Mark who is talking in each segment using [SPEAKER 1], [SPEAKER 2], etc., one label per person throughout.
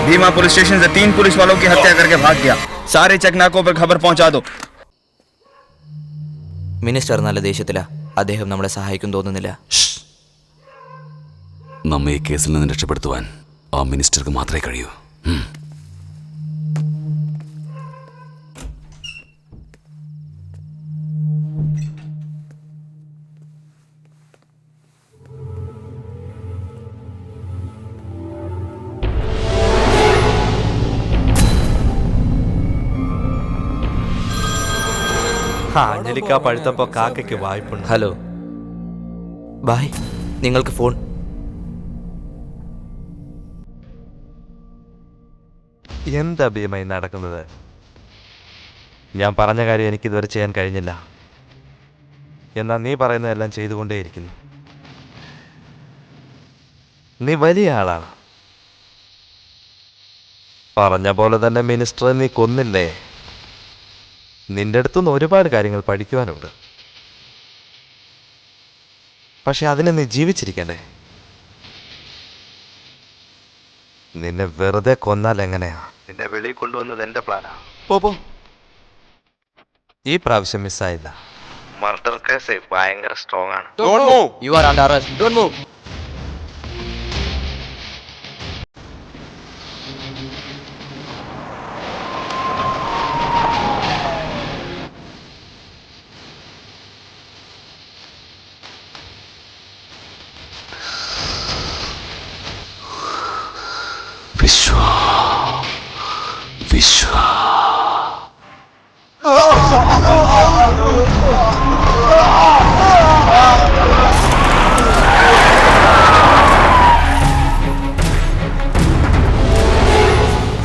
[SPEAKER 1] Bhima police station से 3 police वालों की हत्या करके भाग गया। सारे चेकनाकों पर खबर पहुंचा दो।
[SPEAKER 2] മിനിസ്റ്റർ നല്ല ദേഷ്യത്തിലാ. അദ്ദേഹം നമ്മളെ സഹായിക്കും തോന്നുന്നില്ല.
[SPEAKER 3] നമ്മെ ഈ കേസിൽ നിന്ന് രക്ഷപ്പെടുത്തുവാൻ ആ മിനിസ്റ്റർക്ക് മാത്രമേ കഴിയൂ.
[SPEAKER 4] അഞ്ജലിക്ക പഴുത്തപ്പോ കാക്കയ്ക്ക് വായ്പുണ്ട്.
[SPEAKER 2] ഹലോ ബായ്, നിങ്ങൾക്ക് ഫോൺ.
[SPEAKER 4] എന്താ ഭീമായി നടക്കുന്നത്? ഞാൻ പറഞ്ഞ കാര്യം എനിക്കിതുവരെ ചെയ്യാൻ കഴിഞ്ഞില്ല. എന്നാൽ നീ പറയുന്നതെല്ലാം ചെയ്തുകൊണ്ടേയിരിക്കുന്നു. നീ വലിയ ആളാണ്. പറഞ്ഞ പോലെ തന്നെ മിനിസ്റ്ററെ നീ കൊന്നില്ലേ? നിന്റെ അടുത്തുനിന്ന് ഒരുപാട് കാര്യങ്ങൾ പഠിക്കുവാനുണ്ട്. പക്ഷെ അതിനെ നീ ജീവിച്ചിരിക്കണ്ടേ? നിന്നെ വെറുതെ കൊന്നാൽ എങ്ങനെയാ? നിന്നെ വെളിയിൽ കൊണ്ടുവന്നത് എന്റെ പ്ലാനാ. പോ. ഈ പ്രാവശ്യം മിസ്സായില്ല. മർഡർ കേസ് ഭയങ്കര സ്ട്രോങ് ആണ്.
[SPEAKER 2] You are under arrest. Don't move.
[SPEAKER 3] Vishwa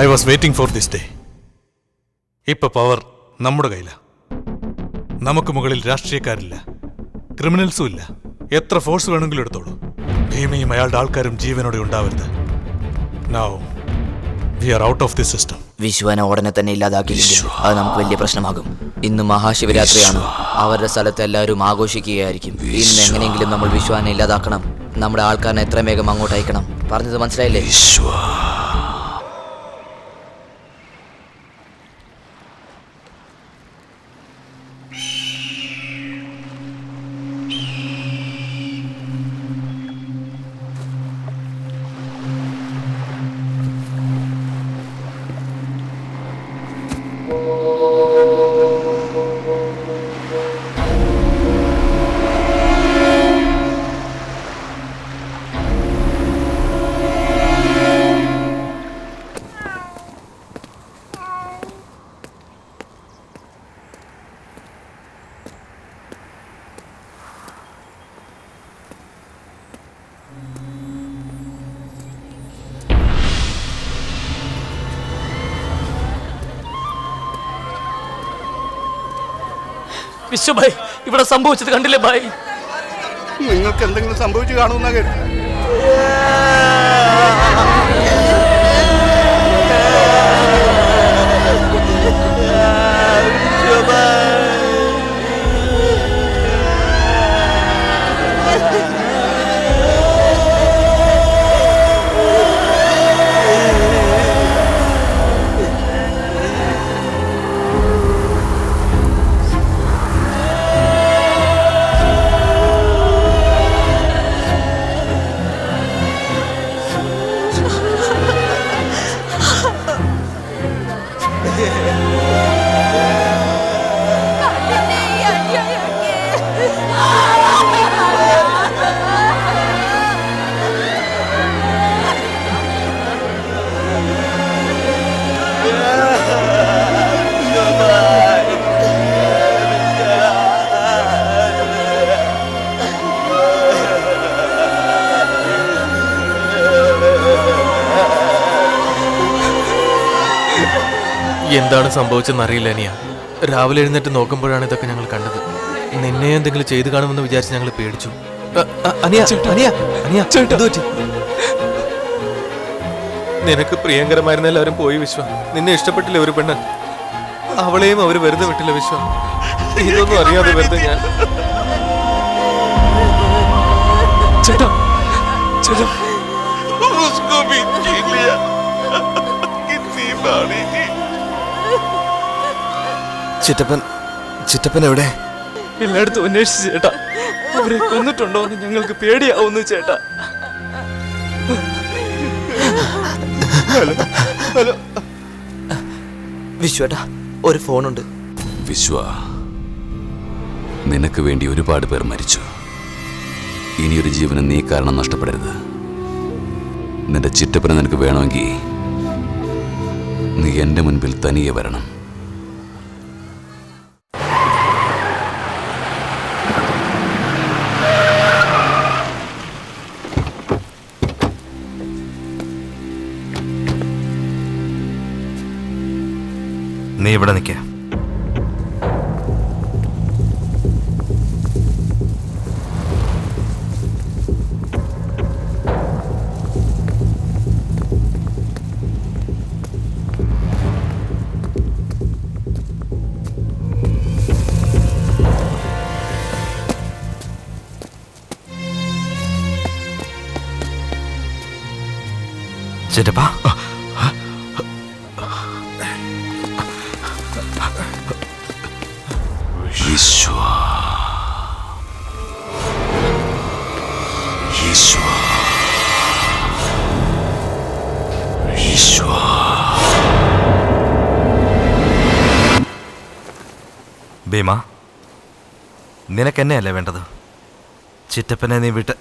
[SPEAKER 5] I was waiting for this day. ഇപ്പൊ പവർ നമ്മുടെ കയ്യിലാണ്. നമുക്ക് മുകളിൽ രാഷ്ട്രീയക്കാരില്ല, ക്രിമിനൽസും ഇല്ല. എത്ര ഫോഴ്സ് വേണമെങ്കിലും എടുത്തോളൂ. ഭീമയും അയാളുടെ ആൾക്കാരും ജീവനോടെ ഉണ്ടാവരുത്. Now we are out of this system.
[SPEAKER 2] വിശ്വനെ ഉടനെ തന്നെ ഇല്ലാതാക്കിയില്ലെങ്കിൽ അത് നമുക്ക് വലിയ പ്രശ്നമാകും. ഇന്ന് മഹാശിവരാത്രിയാണ്. അവരുടെ സ്ഥലത്ത് എല്ലാവരും ആഘോഷിക്കുകയായിരിക്കും. ഇന്ന് എങ്ങനെയെങ്കിലും നമ്മൾ വിശ്വനെ ഇല്ലാതാക്കണം. നമ്മുടെ ആൾക്കാരനെ എത്രയും വേഗം അങ്ങോട്ട് അയക്കണം. പറഞ്ഞത് മനസ്സിലായില്ലേ?
[SPEAKER 6] വിശ്വഭായ്, ഇവിടെ സംഭവിച്ചത് കണ്ടില്ലേ ഭായ്?
[SPEAKER 1] നിങ്ങൾക്ക് എന്തെങ്കിലും സംഭവിച്ചു കാണുമെന്നാ കേട്ടു.
[SPEAKER 6] എന്താണ് സംഭവിച്ചെന്ന് അറിയില്ല അനിയ. രാവിലെ എഴുന്നേറ്റ് നോക്കുമ്പോഴാണ് ഇതൊക്കെ ഞങ്ങൾ കണ്ടത്. നിന്നെ എന്തെങ്കിലും ചെയ്തു കാണുമെന്ന് വിചാരിച്ച് ഞങ്ങൾ പേടിച്ചു. നിനക്ക് പ്രിയങ്കരമായിരുന്ന എല്ലാവരും പോയി വിശ്വ. നിന്നെ ഇഷ്ടപ്പെട്ടില്ല ഒരു പെണ്ണ്. അവളെയും അവര് വെറുതെ വിട്ടില്ല വിശ്വ. ഇതൊന്നും അറിയാതെ വെറുതെ ഞാൻ
[SPEAKER 7] उसको भी छीन लिया। कितनी बारी थी।
[SPEAKER 8] ചിറ്റപ്പൻ എവിടെ?
[SPEAKER 6] എല്ലായിടത്തും അന്വേഷിച്ചു ചേട്ടാ. അവരെ കൊന്നിട്ടുണ്ടോ എന്ന് ഞങ്ങൾക്ക് പേടിയാവുന്നു ചേട്ടാ.
[SPEAKER 2] വിശ്വേട്ടാ, ഒരു ഫോണുണ്ട്.
[SPEAKER 3] വിശ്വ, നിനക്ക് വേണ്ടി ഒരുപാട് പേർ മരിച്ചു. ഇനിയൊരു ജീവന് നീ കാരണം നഷ്ടപ്പെടരുത്. നിന്റെ ചിറ്റപ്പനെ നിനക്ക് വേണമെങ്കിൽ നീ എൻ്റെ മുൻപിൽ തനിയെ വരണം.
[SPEAKER 4] നീ ഇവിടെ നിൽക്ക. ചിറ്റപ്പാ,
[SPEAKER 3] വിശ്വ, വിശ്വ, വിശ്വ.
[SPEAKER 4] ഭീമ, നിനക്കെന്നെയല്ലേ വേണ്ടത്? ചിറ്റപ്പനെ നീ വിട്ട്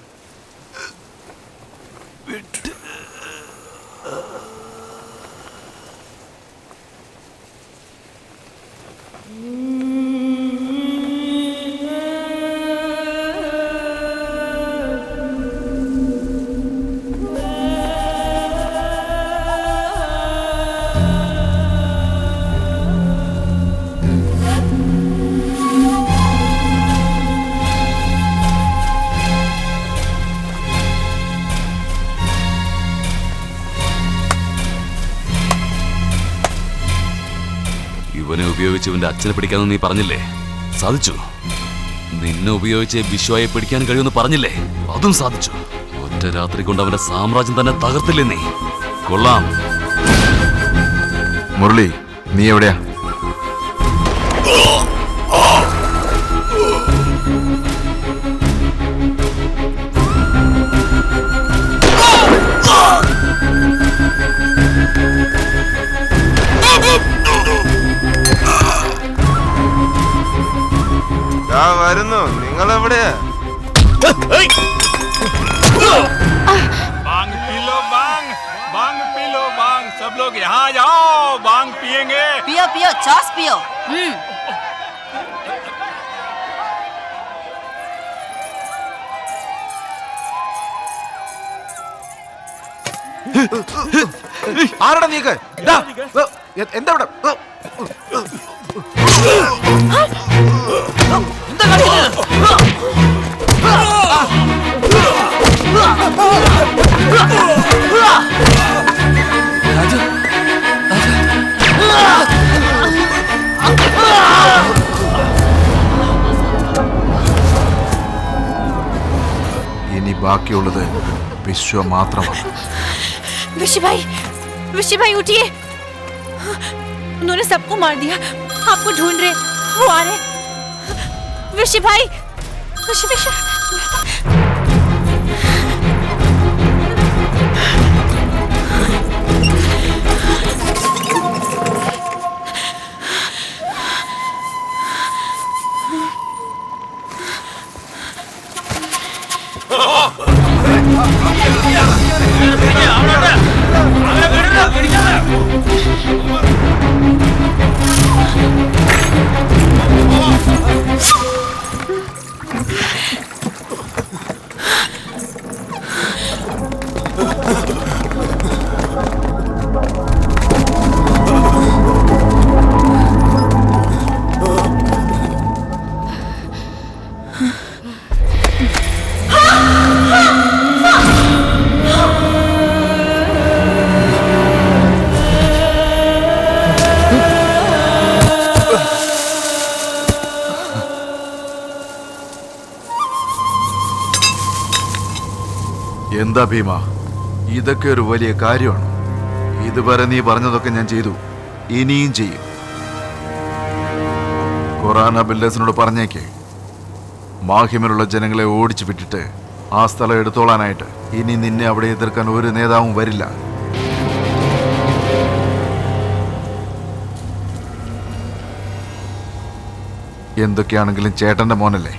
[SPEAKER 3] ഇവനെ ഉപയോഗിച്ച് ഇവന്റെ അച്ഛനെ പിടിക്കാമെന്ന് നീ പറഞ്ഞില്ലേ? സാധിച്ചു. നിന്നെ ഉപയോഗിച്ച് വിശ്വയെ പിടിക്കാൻ കഴിയുമെന്ന് പറഞ്ഞില്ലേ? അതും സാധിച്ചു. ഒറ്റ രാത്രി കൊണ്ട് അവന്റെ സാമ്രാജ്യം തന്നെ തകർത്തില്ലേ നീ? കൊള്ളാം.
[SPEAKER 8] മുരളി, നീ എവിടെയാ?
[SPEAKER 7] വരുന്നു. നിങ്ങൾ എവിടെയാ?
[SPEAKER 1] बांग पी लो, बांग बांग पी लो, बांग सब लोग यहाँ जाओ, बांग पिएंगे.
[SPEAKER 9] पियो पियो, चॉस पियो.
[SPEAKER 4] ആരടാ നീക്ക്? എന്താ ഇവിടെ?
[SPEAKER 8] ഇനി ബാക്കിയുള്ളത് വിശ്വ മാത്രമാണ്.
[SPEAKER 9] विशी भाई उठिए. उन्होंने सबको मार दिया. आपको ढूंढ रहे, वो आ रहे. विशी भाई, विशी.
[SPEAKER 8] എന്താ ഭീമ, ഇതൊക്കെ ഒരു വലിയ കാര്യമാണ്. ഇതുവരെ നീ പറഞ്ഞതൊക്കെ ഞാൻ ചെയ്തു, ഇനിയും ചെയ്യും. ഖുറാന ബിൽഡേഴ്സിനോട് പറഞ്ഞേക്ക്, മാഹിമിലുള്ള ജനങ്ങളെ ഓടിച്ചു വിട്ടിട്ട് ആ സ്ഥലം എടുത്തോളാനായിട്ട്. ഇനി നിന്നെ അവിടെ എതിർക്കാൻ ഒരു നേതാവും വരില്ല. എന്തൊക്കെയാണെങ്കിലും ചേട്ടന്റെ മോനല്ലേ,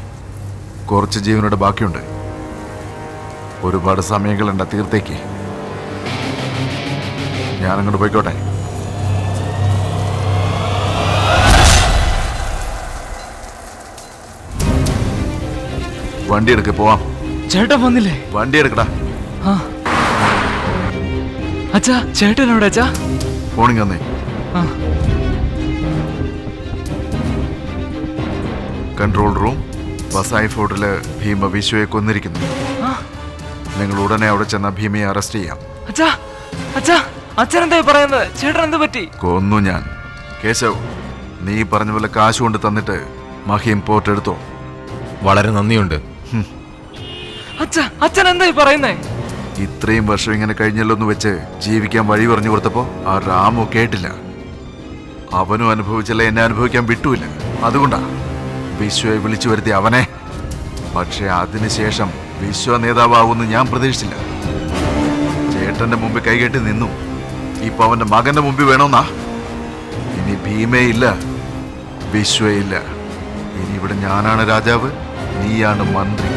[SPEAKER 8] കുറച്ച് ജീവനോട് ബാക്കിയുണ്ട്. ഒരുപാട് സമയങ്ങളുണ്ട, തീർത്തേക്ക്. ഞാനങ്ങോട്ട് പോയിക്കോട്ടെ. വണ്ടി എടുക്ക്, പോവാം.
[SPEAKER 6] ചേട്ടൻ വന്നില്ലേ?
[SPEAKER 8] വണ്ടി എടുക്കടാ.
[SPEAKER 6] അച്ഛാ, ചേട്ടൻ എവിടെ അച്ഛാ?
[SPEAKER 8] ഫോണിങ് വന്നേ. കൺട്രോൾ റൂം, വസായി ഫോർട്ടില് ഭീമ വിശ്വയെ കൊന്നിരിക്കുന്നു. നിങ്ങൾ ഉടനെ അവിടെ ചെന്ന ഭീമയെ അറസ്റ്റ് ചെയ്യാം.
[SPEAKER 6] അച്ഛനെന്താ പറയുന്നത്? ചേട്ടൻ എന്ത് പറ്റി?
[SPEAKER 8] കൊന്നു ഞാൻ. കേശവ്, നീ പറഞ്ഞ പോലെ കാശ് കൊണ്ട് തന്നിട്ട് മഹീം പോർട്ട് എടുത്തോ.
[SPEAKER 6] വളരെ നന്ദിയുണ്ട്. അച്ഛൻ എന്തായി പറയുന്നേ?
[SPEAKER 8] ഇത്രയും വർഷം ഇങ്ങനെ കഴിഞ്ഞല്ലോ എന്ന് വെച്ച് ജീവിക്കാൻ വഴി പറഞ്ഞു കൊടുത്തപ്പോ ആ രാമു കേട്ടില്ല. അവനും അനുഭവിച്ചല്ല, എന്നെ അനുഭവിക്കാൻ വിട്ടുമില്ല. അതുകൊണ്ടാ വിശ്വയെ വിളിച്ചു വരുത്തി അവനെ. പക്ഷെ അതിനുശേഷം വിശ്വ നേതാവാകുമെന്ന് ഞാൻ പ്രതീക്ഷിച്ചില്ല. ചേട്ടന്റെ മുമ്പിൽ കൈകെട്ടി നിന്നു. ഇപ്പൊ അവന്റെ മകന്റെ മുമ്പിൽ വേണമെന്നാ. ഇനി ഭീമയില്ല, വിശ്വയില്ല. ഇനി ഇവിടെ ഞാനാണ് രാജാവ്, നീയാണ് മന്ത്രി.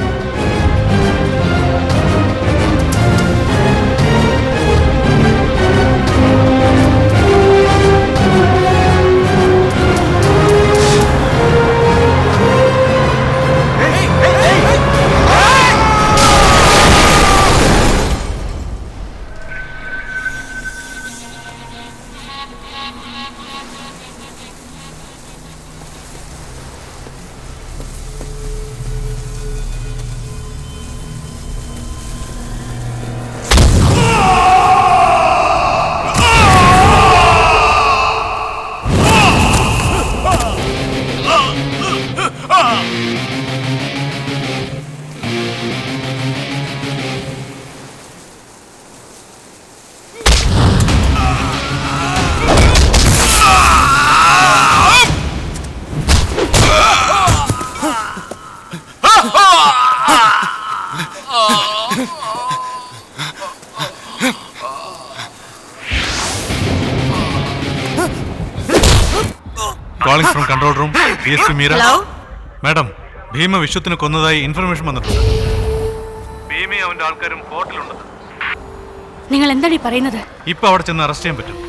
[SPEAKER 5] Calling from control room, DSP Meera. Hello? Madam, Bheema വിശ്വത്തിനെ കൊന്നതായി ഇൻഫർമേഷൻ വന്നിട്ടുണ്ട്. ഭീമയും അവന്റെ ആൾക്കാരും ഫോർട്ടിലുണ്ട്.
[SPEAKER 9] നിങ്ങൾ എന്താണ് ഈ പറയുന്നത്?
[SPEAKER 5] ഇപ്പൊ അവിടെ ചെന്ന് അറസ്റ്റ് ചെയ്യാൻ പറ്റും.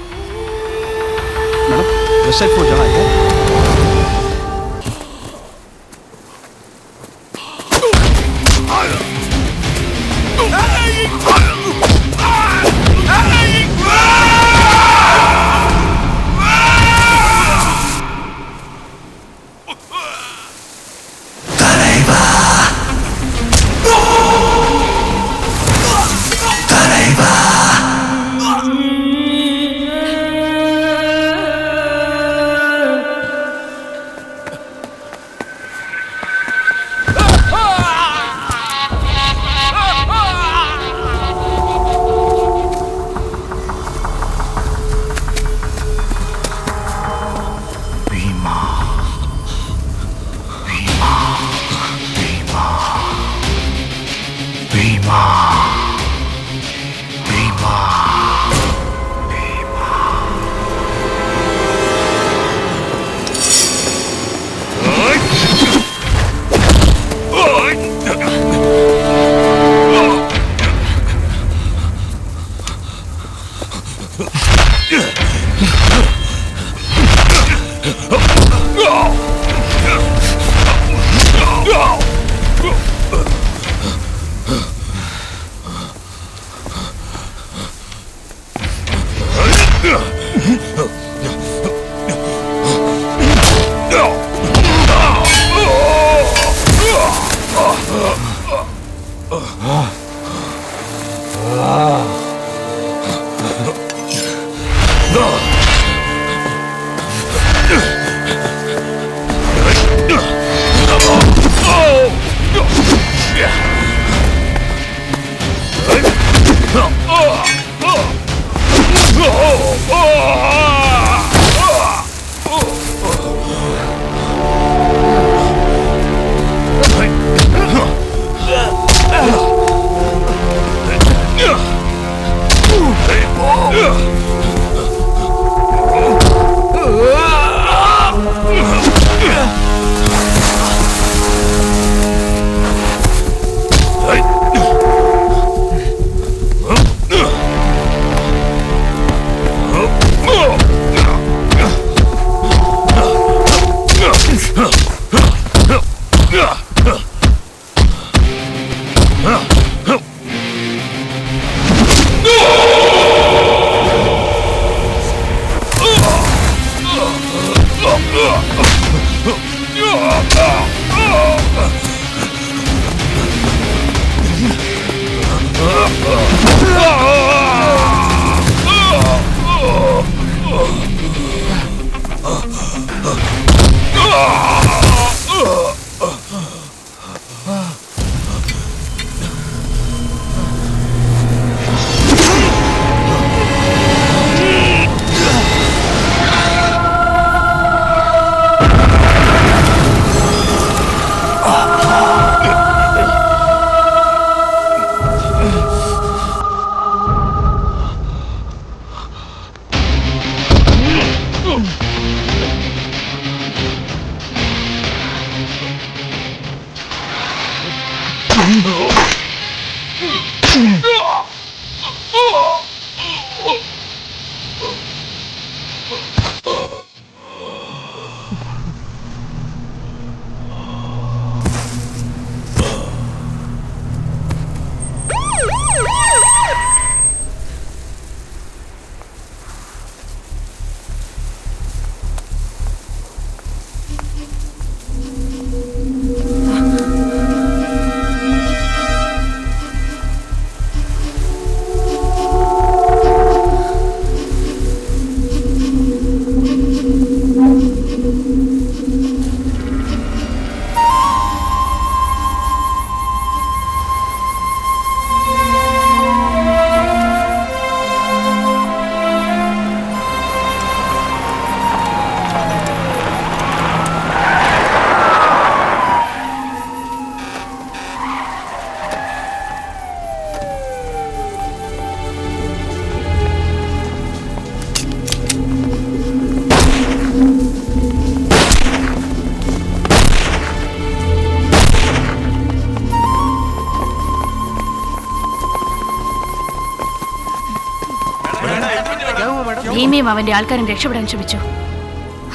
[SPEAKER 9] ഭീമയും അവന്റെ ആൾക്കാരും രക്ഷപ്പെടാൻ ശ്രമിച്ചു.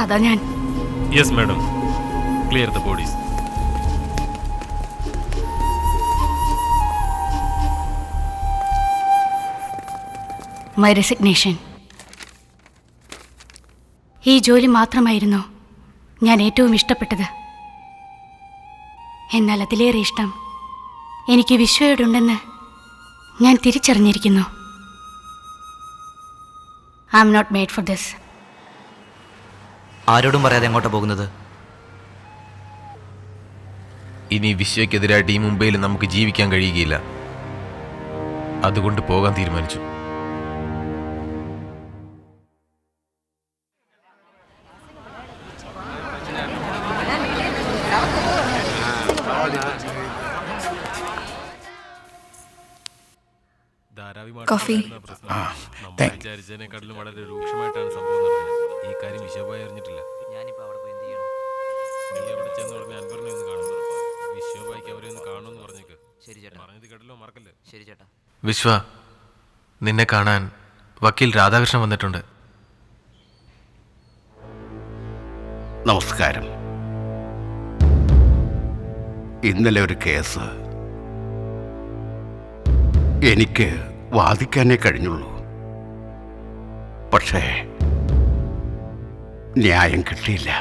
[SPEAKER 9] അതാ ഞാൻ.
[SPEAKER 6] Yes madam, clear the bodies.
[SPEAKER 9] My resignation. ഈ ജോലി മാത്രമായിരുന്നു ഞാൻ ഏറ്റവും ഇഷ്ടപ്പെട്ടത്. എന്നാൽ അതിലേറെ ഇഷ്ടം എനിക്ക് വിശ്വയോടുണ്ടെന്ന് ഞാൻ തിരിച്ചറിഞ്ഞിരിക്കുന്നു. I am not made for this.
[SPEAKER 2] ആരോടും പറയാതെ എങ്ങോട്ടാ പോകുന്നത്?
[SPEAKER 6] ഇനി വിശ്വയ്ക്കെതിരായിട്ട് ഈ മുംബൈയിൽ നമുക്ക് ജീവിക്കാൻ കഴിയുകയില്ല. അതുകൊണ്ട് പോകാൻ തീരുമാനിച്ചു.
[SPEAKER 9] കോഫി.
[SPEAKER 6] വിചാരിച്ചതിനെക്കാട്ടിലും വളരെ രൂക്ഷമായിട്ടാണ് സംഭവം നടന്നത്. ഈ കാര്യം വിശ്വഭായി അറിഞ്ഞിട്ടില്ല.
[SPEAKER 2] ഞാനിപ്പോൾ അവിടെ പോയി എന്ത് ചെയ്യണം?
[SPEAKER 6] നീ എവിടെ ചെന്ന് പറഞ്ഞ അൻവറിനെ ഒന്ന് കാണുന്നു. വിശ്വഭായിക്ക് അവരെ ഒന്ന് കാണുമെന്ന് പറഞ്ഞേക്ക്.
[SPEAKER 2] ശരി ചേട്ടാ.
[SPEAKER 6] പറഞ്ഞത് കേട്ടല്ലോ, മറക്കല്ലേ.
[SPEAKER 2] ശരി ചേട്ടാ.
[SPEAKER 6] വിശ്വ, നിന്നെ കാണാൻ വക്കീൽ രാധാകൃഷ്ണൻ വന്നിട്ടുണ്ട്.
[SPEAKER 10] നമസ്കാരം. ഇന്നലെ ഒരു കേസ് എനിക്ക് വാദിക്കാനേ കഴിഞ്ഞുള്ളൂ. പക്ഷേ ന്യായം കിട്ടിയില്ല.